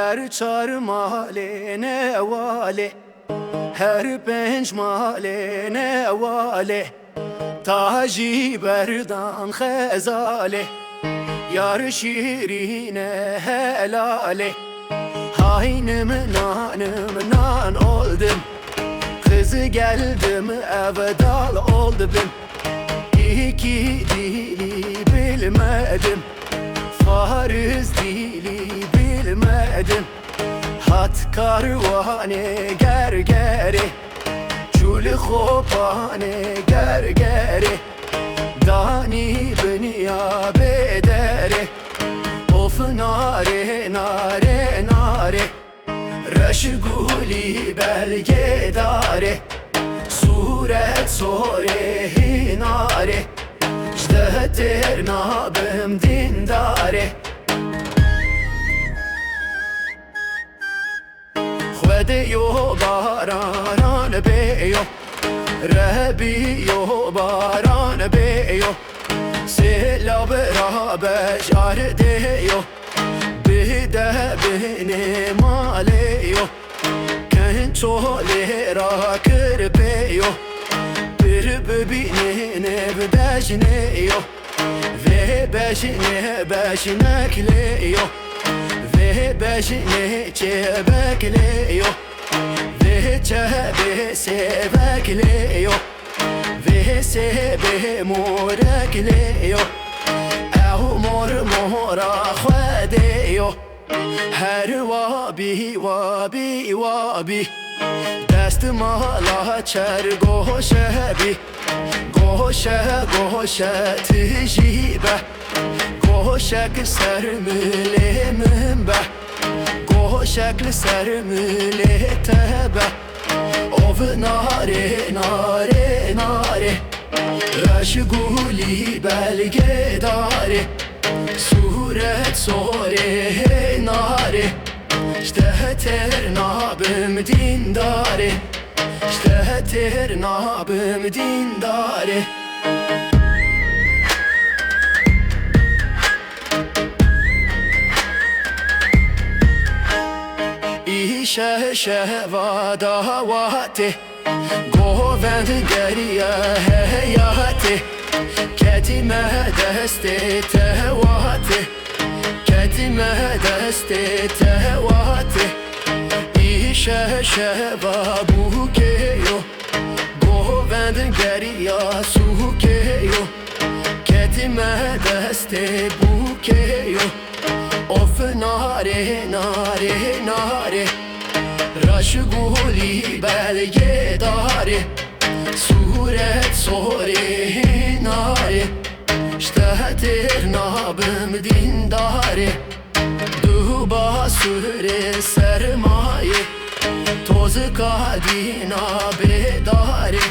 Her çar male ne vale, her penç male ne vale, Taci berdan xezale, yar şirine helale. Haynım nanım nan oldum, kızı geldim evdal oldum. İki dili bilmedim, Fariz dili bilmedim. Hat karvane gergeri, Çuli khopane gergeri, Dani beniya bederi. Of nare nare nare, Reşguli belgedare, Suret sore hinare, Jdeter nabım dindare. Yo baran beyo, Rebi yo baran beyo, Sela beraber şardeyo, Bir de benim aleyo, Kençolera kırpeyo, Bir bebine beşneyo, Ve beşnekleyo, Ve beşne bekleyo, Ve çebe sevekleyo, Ve sebe morekleyo, Ev mor mora xwedeyo. Her vabi vabi vabi, Dest mala çer goşe bi, Goşe goşe tjibe, Goşek ser mülemim be, Goşekli ser mületebe. Of nare nare nare, Reşguli belgedare, Suret sore nare, Jdeter nabım dindare, Jdeter nabım dindare. İşe şehvada vate, Govend geriye heyate, Ketime deste tevate, Ketime deste tevate. İşe şehva bukeyo, Govend geriye sukeyo, Ketime deste bukeyo. Of nare nare nare, Reşguli belgedare, Suret sore nare, Jdeter nabım dindare. Duba süre sermaye, Toz kadina bedare,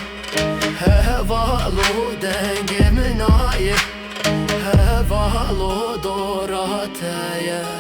Hevalo dengem naye, Hevalo dorateye.